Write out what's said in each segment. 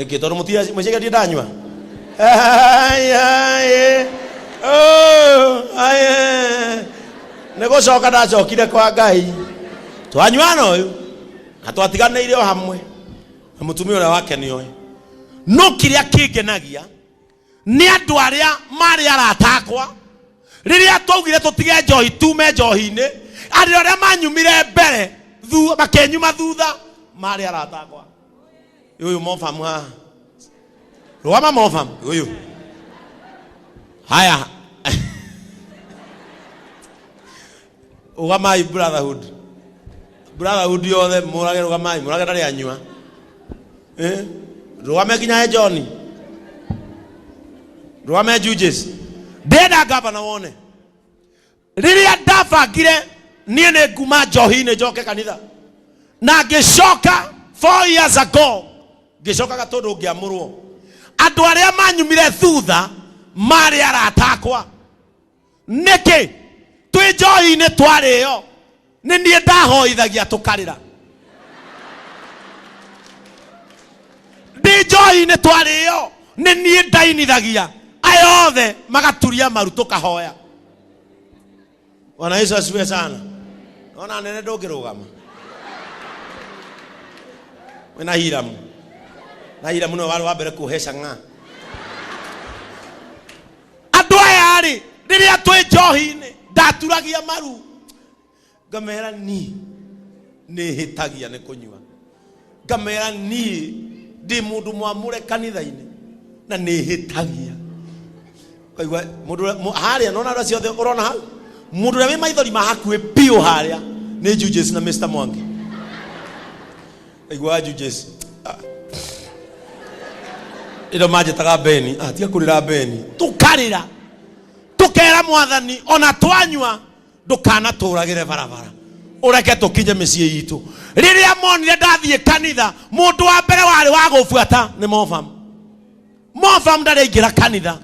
Niki tondu mutia mwicega ndi ndanywa. Ai. Oh, ai. Nego coka ndacokire kwa Ngai. Twanywana uyu. Atwatiganĩire o hamwe. Na mutumia ule wake nioe. No kiria kingenagia ni andu aria mari aratakwa. Riria twaugire tutige njohi tume njohi-ini, ari aria manyumire mbere makenyuma thutha mari aratakwa. Uyu mofamu ha. Rwama mofamu uyu. Haya. Ugamai brotherhood. Brotherhood yothe murage rugamai murage ndari anywa. Rwame kinya John. Rwame Judges. Deda gavana wone. Riria ndabangire nie ne nguma njohi-ini njoke kanitha. Na ngicoka 4 years ago. Ngicoka gatundu ngiamurwo. Andu aria manyumire thutha mari aratakwa. Niki twi njohi-ini twario. Ni nie ndahoithagia tukarira. Ndi njohi-ini twario. Ni nie ndainithagia. Ayothe magaturia maru tukahoya. Bwana Yesu asifiwe sana. Naona nene ndungirugama. Wena hiramu. Na hiramu no wale wabere kuhesha nga. Andu aya ari riria twi njohi-ini ndaturagia maru. Ngamera ni hitagia ne kunywa. Ngamera ni ndi mundu mwamure kanitha-ini na ni hitagia. Kaigwa mundu haria nona ndo ciothe urona hau. Mundu ria maithori mahakue pio haria ni Judges na Mr. Mwangi. Kaigwa Judges. Ilo maje taga Beni, tia kurira Beni. Tukarira. Tukera mwathani ona twanywa ndukana turagire barabara. Ureke tukinye micii yitu. Riria monire ndathie kanitha, mundu wa mbere wari wa gubuata ni Mofam. Mofam ndari ingira kanitha.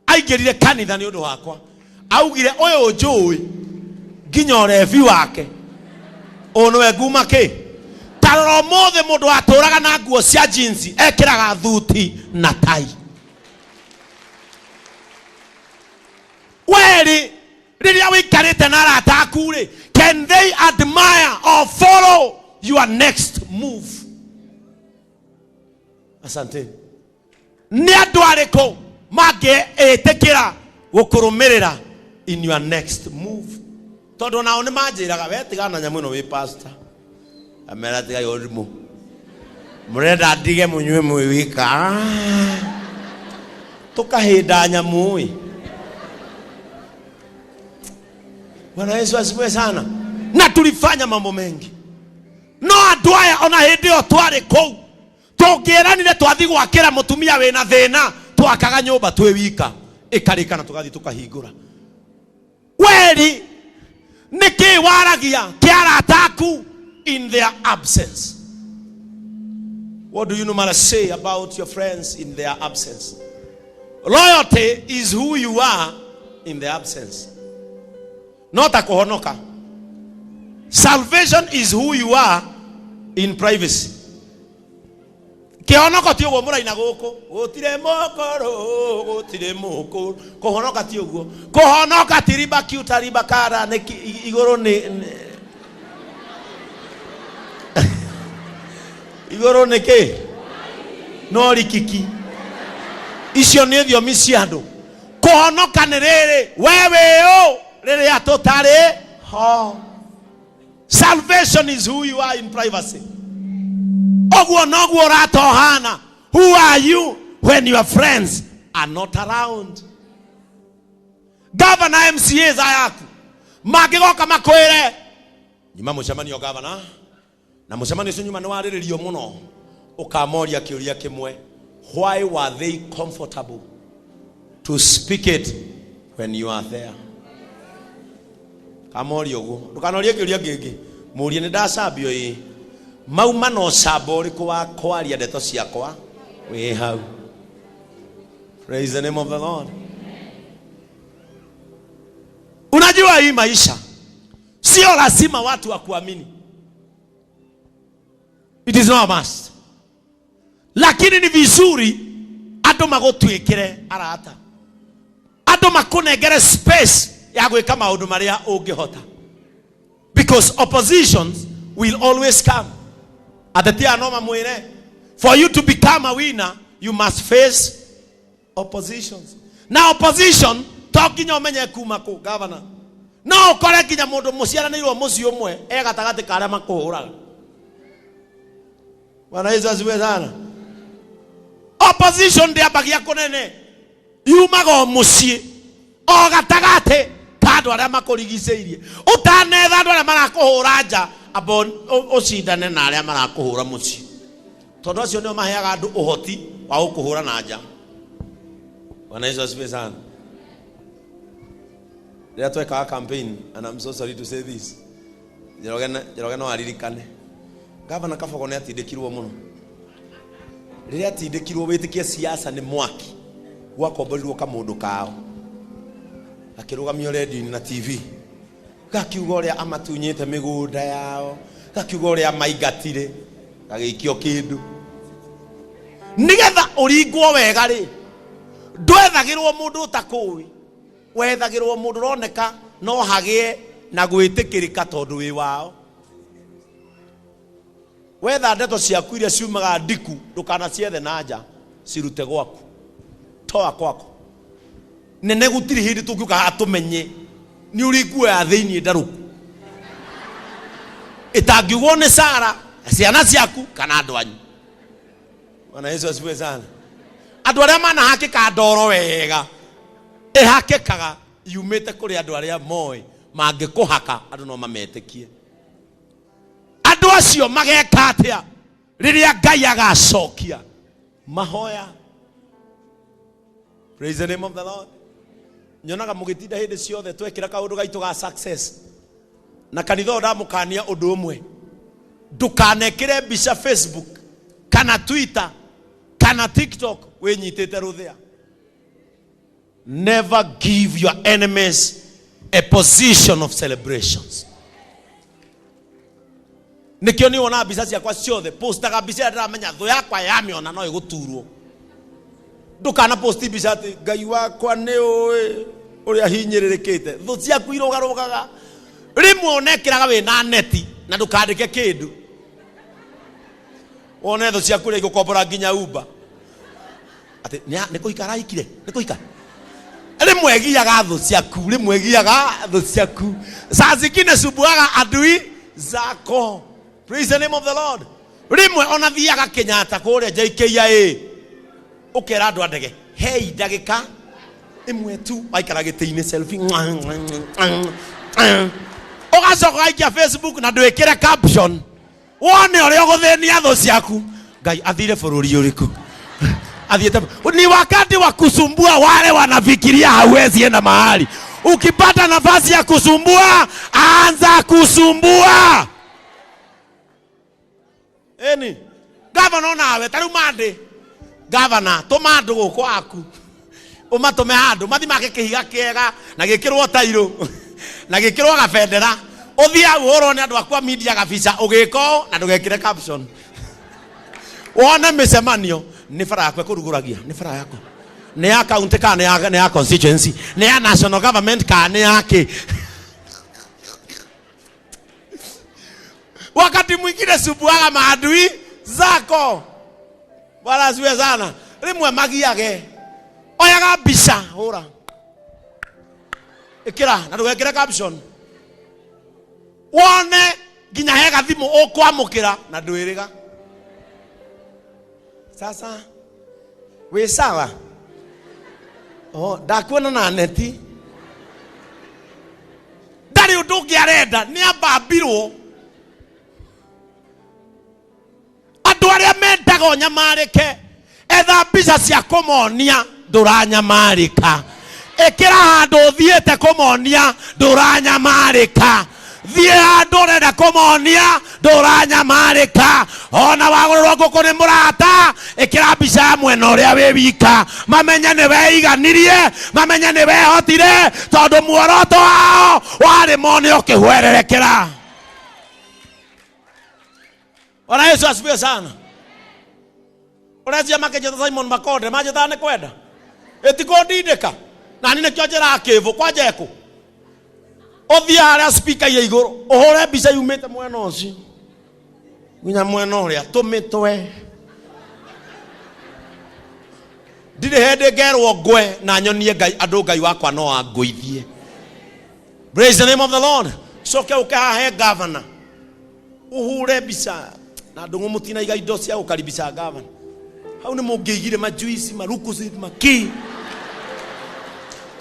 Aingirire kanitha ni undu wakwa. Augire uyu njui nginya urevi wake. Onwe nguma ki. Taroro mothe mundu aturaga na nguo cia jeans ekiraga thuti na tai. Weri riria wikarite na arata aku ri, can they admire or follow your next move? Asante. Ni andu ariko mage etekira gukurumirira in your next move. Tondu nao ni manjiraga we tigana nyamu no wi pastor. Amera tiga yorimu. Murenda ndige munywe mwika. Tukahinda nyamu wi. Bwana Yesu asifiwe sana. Na tulifanya mambo mengi. No andu aya ona hindi o twari kou. Tungiranire twathi gwakira mutumia wina thina, twakaga nyumba twi wika. Ikarikana tugathi tukahingura. Weri niki waragia kiara taku in their absence. What do you normally say about your friends in their absence? Loyalty is who you are in the absence. Not a kuhonoka. Salvation is who you are in privacy. Kihonoko ti ugo mura ina guku gutire mokoro gutire mokoro kuhonoka ti ugo kuhonoka ti riba kiuta riba kara ne igoro ne igoro ne ke no rikiki icio ne thiomi cia andu kuhonoka ne riri wewe o riri atotare ho. Salvation is who you are in privacy. Who are you when your friends are not around? Governor MCA zayaku magigoka makwire nyuma mucemanio governor na mucemanio ucio nyuma ni wariririo muno ukamoria kiuria kimwe, why were they comfortable to speak it when you are there? Kamoria ugo ndukanorie kiuria kingi murie ni ndacambio ii mauma no cabo riku wa kwaria ndeto ciakwa we hau. Praise the name of the Lord. Unajua hii maisha sio lazima watu wakuamini. It is not a must. lakini ni vizuri andu magutwikire arata, andu makunengere space ya gwika maundu maria ungihota, because oppositions will always come. Atetia anoma mwire, for you to become a winner you must face oppositions. Now opposition tokinya umenye kuma ku governor, no ukore kinya mundu muciaranirwo muci umwe gatagati karia makuhuraga. Bwana Yesu asifiwe sana. Opposition ndiambagia kunene yumaga muci o gatagati kandu aria makurigiceirie, utanetha andu aria marakuhura nja abo ucindane na aria marakuhura muci, tondu acio nio maheaga andu uhoti wa gukuhura na nja. Bwana Yesu asifiwe sana. Leo tweka campaign, and I'm so sorry to say this. Jerogena no aririkane. Gavana Kabogo ne atindikirwo muno. Riria atindikirwo witikie siasa ni mwaki. Gwakomborirwo kamundu kao. Akirugamio radio na TV. Gakiuga uria amatunyite migunda yao. Gakiuga uria maigatire. Gagikio kindu. Nigetha uringwo wega ri. Ndwethagirwo mundu utakui. Wethagirwo mundu roneka no hagie na gwitikirika tondu wi wao. Wetha ndeto ciaku iria ciumaga ndiku ndukana ciethe na nja, cirute gwaku toa kwako. Nene gutiri hindi tungiuka atumenye ni urigwe ya thiini ndaruku itangiugwo ni Sara ciana ciaku kana andu anyu. Bwana Yesu asifiwe sana. Andu aria mana hakika ndoro wega ihakikaga yumite kuri andu aria moi mangikuhaka andu no mametikie. Andu acio mageka atia riria Ngai agacokia mahoya. Praise the name of the Lord. Nyonaga mugitinda hindi ciothe twekira kaundu gaitu ga success na kanitha ndamukania undu umwe, ndukanekire mbica Facebook kana Twitter kana TikTok winyitite ruthia. Never give your enemies a position of celebrations. Nikio ni wona mbica ciakwa ciothe postaga mbica ndiramenya thu yakwa yamiona no iguturwo. Ndukana posti mbica ati Ngai wakwa ni uria hinyiririkite, thu ciaku irugarugaga. Rimwe onekiraga wina neti na ndukandike kindu, wone thu ciaku ri gukombora nginya Uber ati ni kuikara ikire ni kuikara. Rimwe giaga thu ciaku, rimwe giaga thu ciaku, saa zingine subuaga adui zako. Praise the name of the Lord. Rimwe ona thiaga Kenyatta kuria JKIA ukera andu andege hey ndagika imwe tu aikara gitiine selfie ugacoka aikia Facebook na ndwikire caption wone uria guthenia thu ciaku. Ngai athire bururi uriku athiete ni wakati wa kusumbua wale wanafikiria hawezi enda mahali. Ukipata nafasi ya kusumbua anza kusumbua. Eni gavana nawe tari mande gavana tomandu guko aku umatume handu mathi make kihiga kiega na gikirwo tairo na gikirwo gabendera uthia urone andu akwa media gabica ugiko na ndugekire caption wona micemanio ni fara yakwe kuruguragia ni fara yako ni ya county kana ni ya constituency ni ya national government kana yake. Wakati mwingine subuaga maadui zako. Bwana asifiwe sana. Rimwe magiage oyaga mbica hura ikira na ndugekire caption wone nginya hega thimu ukwamukira na ndwiriga. Sasa we sawa ndakuona na neti ndari undu ngiarenda ni ambambirwo. Andu aria mendaga nyamarike etha mbica cia kumonia nduranyamarika. Ikira handu thiete kumonia nduranyamarika. Thie handu renda kumonia nduranyamarika. Ona wagururwo nguku ni murata ikira mbica ya mwena uria wi wika mamenya ni weiganirie mamenya ni wehotire tondu muoroto wao wari mone ukihwererekera. Ona Yesu asifiwe sana. Urezia makeje Simon Makonde maje thane kwenda etikondindika na nine kyo njira kivu kwa jeku othia ara speaker ya iguru uhore mbica yumite mwena ucio nginya mwena uria tumitwe ndire hende ngerwo ngwe na nyonie ngai andu ngai wakwa no anguithie. Praise the name of the Lord. Soke ukahe governor uhure mbica na ndungu mutina iga indo cia gukaribisha governor hau ni mungeigire majuici maruku maki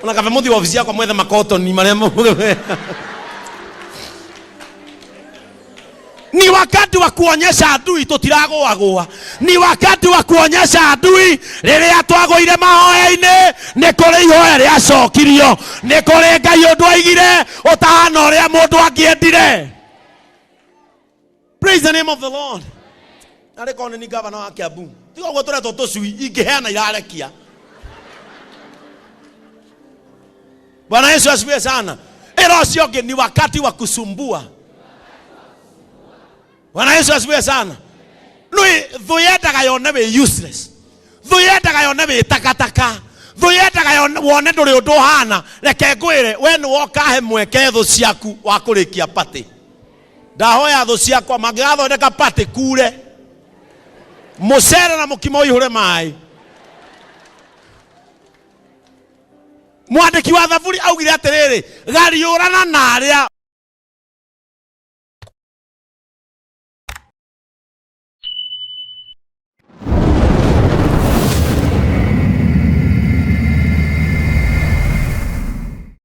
ona kava muthi ofisi yako mwethe makotoni maria ni wakati wa kuonyesha adui tutiragoagua. Ni wakati wa kuonyesha adui riria twagoire mahoya-ini ni kuri ihoya riacokirio ni kuri ngai undu aigire utahana uria mundu angiendire. Praise the name of the Lord. Nare kone ni governor wa Kiambu tigo gwo turetwo tucui ingiheana irarekia. Bwana Yesu asifiwe sana. Ero cionge ni wakati wa kusumbua. Bwana Yesu asifiwe sana. Nui thuyendaga yone we useless. Thuyendaga yone we takataka. Thuyendaga yone wone nduri undu hana reke ngwire we ni woka he mweke thu ciaku wa kurikia pati. Ndahoya thu ciakwa mangigathondeka pati kure mucere na mukimo ihure mai. Mwandiki wa Thaburi augire atiriri gariurana na aria